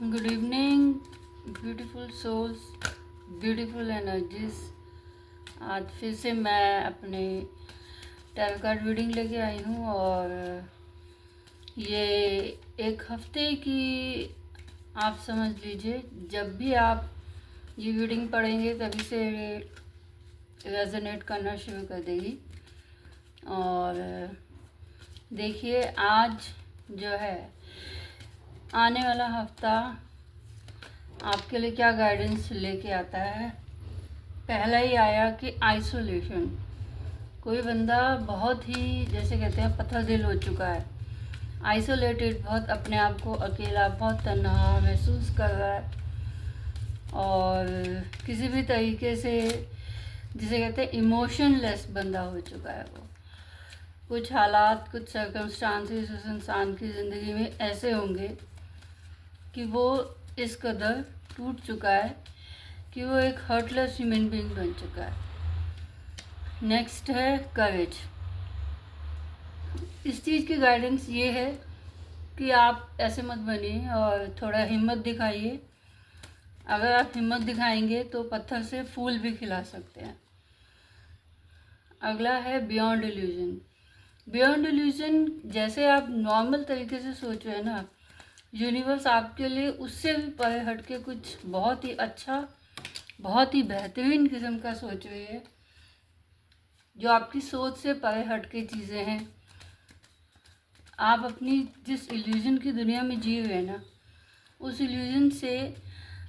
Good evening beautiful souls, beautiful energies. आज फिर से मैं अपने टैरो कार्ड रीडिंग लेके आई हूँ और ये एक हफ्ते की आप समझ लीजिए। जब भी आप ये रीडिंग पढ़ेंगे तभी से रेजोनेट करना शुरू कर देगी। और देखिए आज जो है आने वाला हफ्ता आपके लिए क्या गाइडेंस लेके आता है। पहला ही आया कि आइसोलेशन। कोई बंदा बहुत ही जैसे कहते हैं पत्थर दिल हो चुका है, आइसोलेटेड, बहुत अपने आप को अकेला, बहुत तन्हा महसूस कर रहा है और किसी भी तरीके से जिसे कहते हैं इमोशनलेस बंदा हो चुका है। वो कुछ हालात, कुछ सर्कमस्टांसेस उस इंसान की ज़िंदगी में ऐसे होंगे कि वो इस कदर टूट चुका है कि वो एक हर्टलेस ह्यूमन बीइंग बन चुका है। नेक्स्ट है करेज। इस चीज़ की गाइडेंस ये है कि आप ऐसे मत बनिए और थोड़ा हिम्मत दिखाइए। अगर आप हिम्मत दिखाएंगे तो पत्थर से फूल भी खिला सकते हैं। अगला है बियॉन्ड इल्यूजन। बियॉन्ड इल्यूजन, जैसे आप नॉर्मल तरीके से सोच रहे हैं ना, यूनिवर्स आपके लिए उससे भी परे हट के कुछ बहुत ही अच्छा, बहुत ही बेहतरीन किस्म का सोच रही है, जो आपकी सोच से परे हट के चीज़ें हैं। आप अपनी जिस इल्यूजन की दुनिया में जी रहे हैं ना, उस इल्यूजन से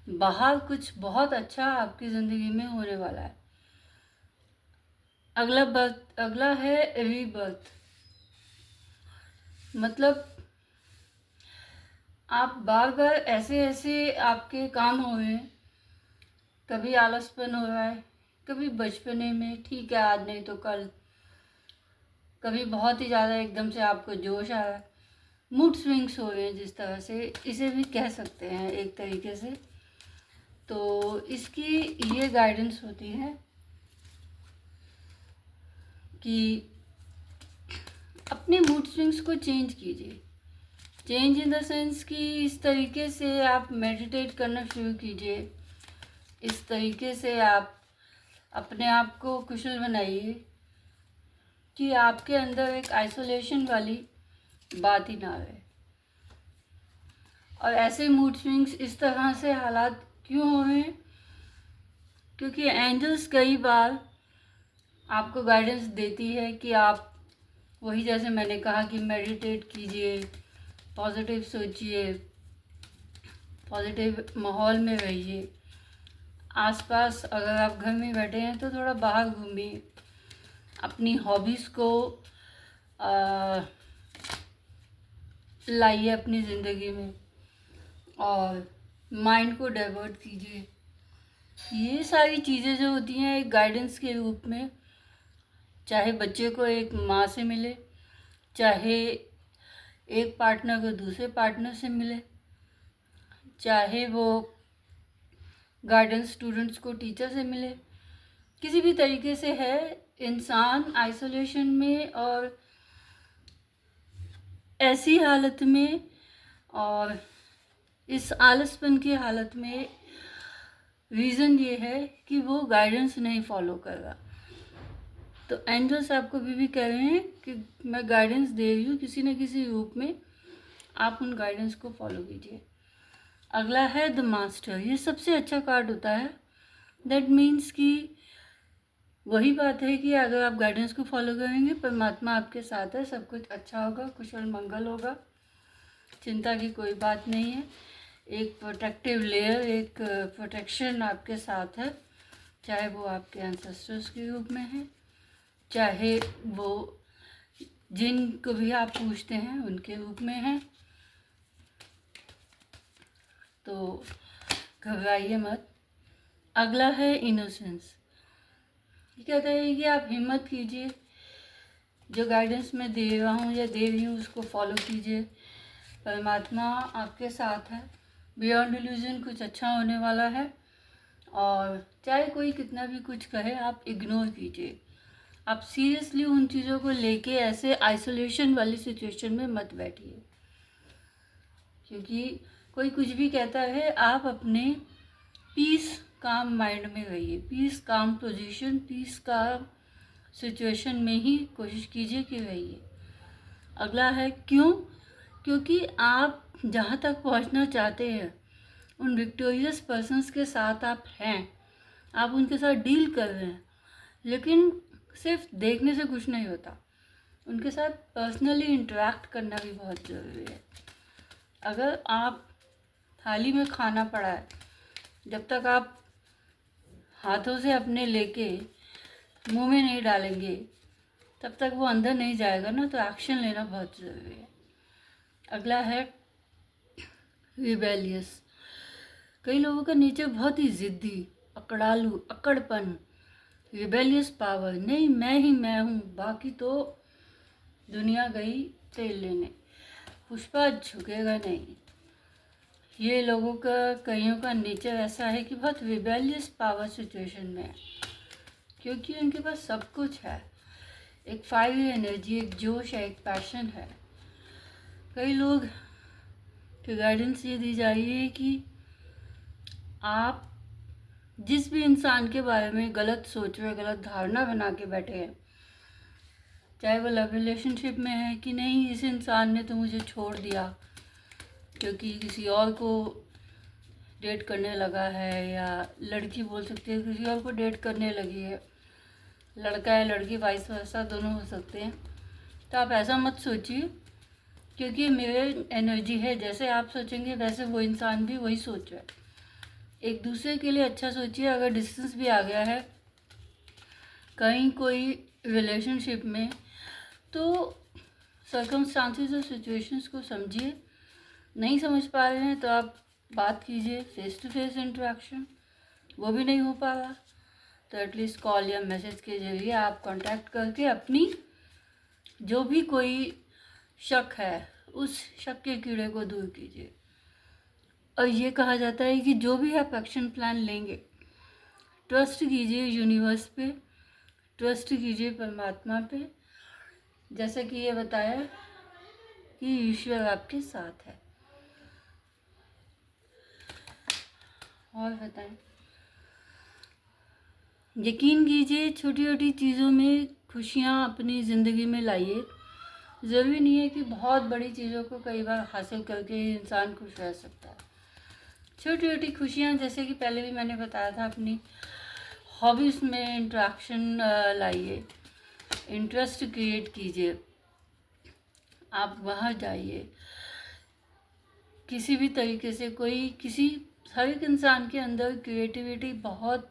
बाहर कुछ बहुत अच्छा आपकी ज़िंदगी में होने वाला है। अगला है रीबर्थ। मतलब आप बार बार ऐसे आपके काम हो रहे हैं, कभी आलसपन हो रहा है, कभी बचपने में ठीक है आज नहीं तो कल, कभी बहुत ही ज़्यादा एकदम से आपको जोश आ रहा है, मूड स्विंग्स हो रहे हैं, जिस तरह से इसे भी कह सकते हैं एक तरीके से। तो इसकी ये गाइडेंस होती है कि अपने मूड स्विंग्स को चेंज कीजिए। चेंज इन द सेंस कि इस तरीके से आप मेडिटेट करना शुरू कीजिए, इस तरीके से आप अपने आप को कुशल बनाइए कि आपके अंदर एक आइसोलेशन वाली बात ही ना आए। और ऐसे मूड स्विंग्स, इस तरह से हालात क्यों हो रहे हैं? क्योंकि एंजल्स कई बार आपको गाइडेंस देती है कि आप वही, जैसे मैंने कहा कि मेडिटेट कीजिए, पॉजिटिव सोचिए, पॉजिटिव माहौल में रहिए। आसपास अगर आप घर में बैठे हैं तो थोड़ा बाहर घूमिए, अपनी हॉबीज़ को लाइए अपनी ज़िंदगी में और माइंड को डाइवर्ट कीजिए। ये सारी चीज़ें जो होती हैं एक गाइडेंस के रूप में, चाहे बच्चे को एक माँ से मिले, चाहे एक पार्टनर को दूसरे पार्टनर से मिले, चाहे वो गाइडेंस स्टूडेंट्स को टीचर से मिले, किसी भी तरीके से है, इंसान आइसोलेशन में और ऐसी हालत में और इस आलसपन की हालत में रीज़न ये है कि वो गाइडेंस नहीं फॉलो कर रहा। तो एंजल्स आपको भी कह रहे हैं कि मैं गाइडेंस दे रही हूँ किसी न किसी रूप में, आप उन गाइडेंस को फॉलो कीजिए। अगला है द मास्टर। ये सबसे अच्छा कार्ड होता है। दैट मीन्स कि वही बात है कि अगर आप गाइडेंस को फॉलो करेंगे, परमात्मा आपके साथ है, सब कुछ अच्छा होगा, कुशल मंगल होगा, चिंता की कोई बात नहीं है। एक प्रोटेक्टिव लेयर, एक प्रोटेक्शन आपके साथ है, चाहे वो आपके एंसेस्टर्स के रूप में है, चाहे वो जिनको भी आप पूछते हैं उनके रूप में है। तो घबराइए मत। अगला है इनोसेंस। ये कहता है कि आप हिम्मत कीजिए, जो गाइडेंस मैं दे रहा हूँ या दे रही हूँ उसको फॉलो कीजिए, परमात्मा आपके साथ है, बियॉन्ड इल्यूजन कुछ अच्छा होने वाला है। और चाहे कोई कितना भी कुछ कहे, आप इग्नोर कीजिए, आप सीरियसली उन चीज़ों को लेके ऐसे आइसोलेशन वाली सिचुएशन में मत बैठिए, क्योंकि कोई कुछ भी कहता है, आप अपने पीस काम माइंड में रहिए, पीस काम पोजीशन, पीस काम सिचुएशन में ही कोशिश कीजिए कि रहिए। अगला है क्यों? क्योंकि आप जहाँ तक पहुँचना चाहते हैं, उन विक्टोरियस पर्सन्स के साथ आप हैं, आप उनके साथ डील कर रहे हैं, लेकिन सिर्फ देखने से कुछ नहीं होता, उनके साथ पर्सनली इंटरेक्ट करना भी बहुत ज़रूरी है। अगर आप थाली में खाना पड़ा है, जब तक आप हाथों से अपने लेके मुंह में नहीं डालेंगे, तब तक वो अंदर नहीं जाएगा ना, तो एक्शन लेना बहुत ज़रूरी है। अगला है रिबेलियस। कई लोगों का नेचर बहुत ही ज़िद्दी, अकड़ालू, अकड़पन, रिबेलियस पावर, नहीं मैं ही मैं हूँ, बाकी तो दुनिया गई तेल लेने, पुष्पा झुकेगा नहीं। ये लोगों का, कईयों का नेचर ऐसा है कि बहुत रिबेलियस पावर सिचुएशन में है, क्योंकि उनके पास सब कुछ है, एक फायरी एनर्जी, एक जोश है, एक पैशन है। कई लोग की गाइडेंस ये दी जा रही है कि आप जिस भी इंसान के बारे में गलत सोच रहे, गलत धारणा बना के बैठे हैं, चाहे वो लव रिलेशनशिप में है कि नहीं, इस इंसान ने तो मुझे छोड़ दिया क्योंकि किसी और को डेट करने लगा है, या लड़की बोल सकती है किसी और को डेट करने लगी है, लड़का है लड़की, वाइस वर्सा दोनों हो सकते हैं। तो आप ऐसा मत सोचिए, क्योंकि मेरे एनर्जी है, जैसे आप सोचेंगे वैसे वो इंसान भी वही सोच रहा है। एक दूसरे के लिए अच्छा सोचिए। अगर डिस्टेंस भी आ गया है कहीं कोई रिलेशनशिप में, तो सर्कमस्टांसेस और सिचुएशंस को समझिए। नहीं समझ पा रहे हैं तो आप बात कीजिए, फेस टू फेस इंटरेक्शन, वो भी नहीं हो पा रहा तो एटलीस्ट कॉल या मैसेज के जरिए आप कांटेक्ट करके अपनी जो भी कोई शक है, उस शक के कीड़े को दूर कीजिए। और ये कहा जाता है कि जो भी आप एक्शन प्लान लेंगे, ट्रस्ट कीजिए यूनिवर्स पे, ट्रस्ट कीजिए परमात्मा पे, जैसे कि ये बताया कि ईश्वर आपके साथ है। और बताएं, यकीन कीजिए छोटी छोटी चीज़ों में खुशियाँ अपनी ज़िंदगी में लाइए। ज़रूरी नहीं है कि बहुत बड़ी चीज़ों को कई बार हासिल करके इंसान खुश रह सकता है। छोटी छोटी खुशियाँ, जैसे कि पहले भी मैंने बताया था, अपनी हॉबीज़ में इंट्रैक्शन लाइए, इंटरेस्ट क्रिएट कीजिए, आप वहाँ जाइए। किसी भी तरीके से हर एक इंसान के अंदर क्रिएटिविटी बहुत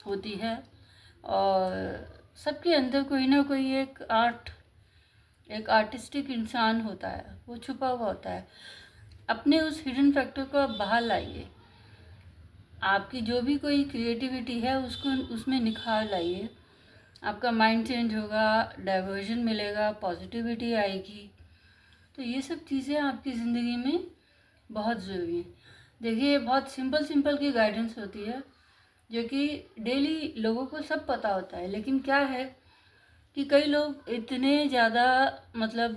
होती है, और सबके अंदर कोई ना कोई एक आर्टिस्टिक इंसान होता है, वो छुपा हुआ होता है। अपने उस हिडन फैक्टर को आप बाहर लाइए। आपकी जो भी कोई क्रिएटिविटी है उसको उसमें निखार लाइए। आपका माइंड चेंज होगा, डाइवर्जन मिलेगा, पॉजिटिविटी आएगी। तो ये सब चीज़ें आपकी ज़िंदगी में बहुत ज़रूरी हैं। देखिए, बहुत सिंपल की गाइडेंस होती है जो कि डेली लोगों को सब पता होता है, लेकिन क्या है कि कई लोग इतने ज़्यादा, मतलब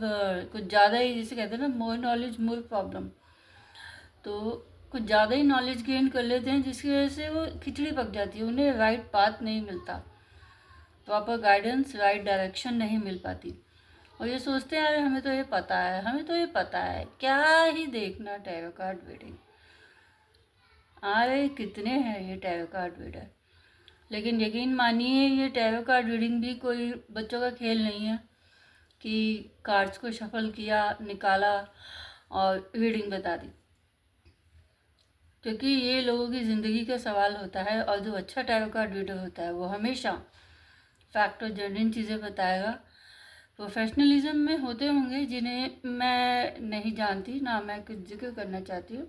कुछ ज़्यादा ही, जिसे कहते हैं ना, मोर नॉलेज मोर प्रॉब्लम, तो कुछ ज़्यादा ही नॉलेज गेन कर लेते हैं, जिसकी वजह से वो खिचड़ी पक जाती है, उन्हें राइट पाथ नहीं मिलता, प्रॉपर गाइडेंस, राइट डायरेक्शन नहीं मिल पाती, और ये सोचते हैं अरे हमें तो ये पता है, हमें तो ये पता है, क्या ही देखना टैरो कार्ड रीडिंग, अरे कितने हैं ये टैरो कार्ड रीडर। लेकिन यकीन मानिए, ये टैरो कार्ड रीडिंग भी कोई बच्चों का खेल नहीं है कि कार्ड्स को शफल किया, निकाला और रीडिंग बता दी, क्योंकि ये लोगों की ज़िंदगी का सवाल होता है। और जो अच्छा टैरो कार्ड रीडर होता है वो हमेशा फैक्ट और जेन्युइन चीज़ें बताएगा। प्रोफेशनलिज्म में होते होंगे जिन्हें मैं नहीं जानती, ना मैं कुछ जिक्र करना चाहती हूँ,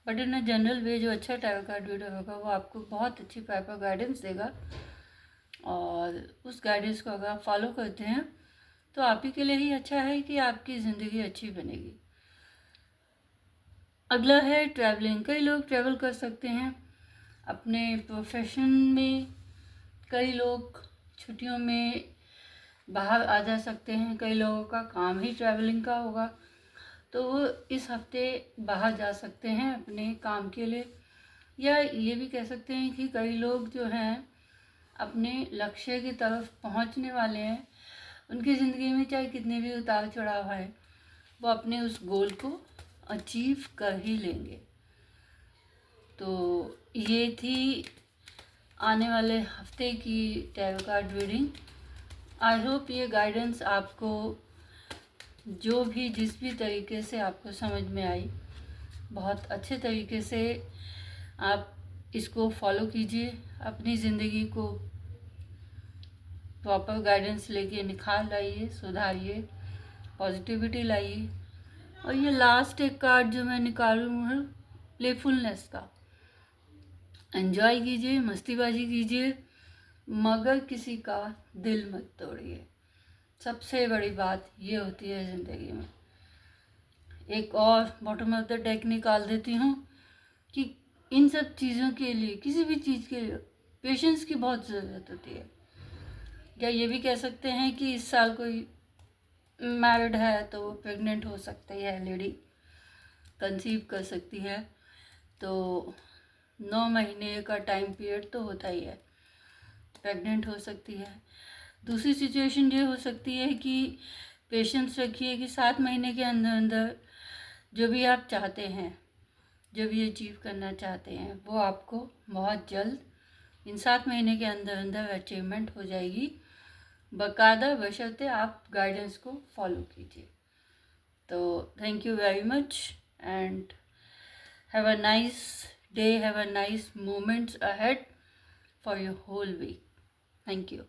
बट इन अ जनरल वे जो अच्छा टैरो कार्ड रीडर होगा वो आपको बहुत अच्छी प्रॉपर गाइडेंस देगा, और उस गाइडेंस को अगर आप फॉलो करते हैं तो आप ही के लिए ही अच्छा है कि आपकी ज़िंदगी अच्छी बनेगी। अगला है ट्रैवलिंग। कई लोग ट्रैवल कर सकते हैं अपने प्रोफेशन में, कई लोग छुट्टियों में बाहर आ जा सकते हैं, कई लोगों का काम ही ट्रैवलिंग का होगा, तो वो इस हफ्ते बाहर जा सकते हैं अपने काम के लिए, या ये भी कह सकते हैं कि कई लोग जो हैं अपने लक्ष्य की तरफ पहुंचने वाले हैं। उनकी ज़िंदगी में चाहे कितने भी उतार चढ़ाव आए, वो अपने उस गोल को अचीव कर ही लेंगे। तो ये थी आने वाले हफ्ते की tarot card reading. I hope ये गाइडेंस आपको जो भी जिस भी तरीके से आपको समझ में आई, बहुत अच्छे तरीके से आप इसको फॉलो कीजिए, अपनी ज़िंदगी को प्रॉपर गाइडेंस लेके निखार लाइए, सुधारिए, पॉजिटिविटी लाइए। और ये लास्ट एक कार्ड जो मैं निकालूँ है प्लेफुलनेस का। एंजॉय कीजिए, मस्तीबाजी कीजिए, मगर किसी का दिल मत तोड़िए। सबसे बड़ी बात ये होती है ज़िंदगी में। एक और बॉटम ऑफ द डेक निकाल देती हूँ कि इन सब चीज़ों के लिए, किसी भी चीज़ के लिए पेशेंस की बहुत ज़रूरत होती है। या ये भी कह सकते हैं कि इस साल कोई मैरिड है तो वो प्रेग्नेंट हो सकती है, लेडी कंसीव कर सकती है, तो 9 महीने का टाइम पीरियड तो होता ही है, प्रेग्नेंट हो सकती है। दूसरी सिचुएशन ये हो सकती है कि पेशेंस रखिए कि 7 महीने के अंदर अंदर जो भी आप चाहते हैं, जो भी अचीव करना चाहते हैं, वो आपको बहुत जल्द इन 7 महीने के अंदर अंदर अचीवमेंट हो जाएगी, बाकायदा, बशर्ते आप गाइडेंस को फॉलो कीजिए। तो thank you very much and have a nice day, have a nice moments ahead for your whole week. Thank you.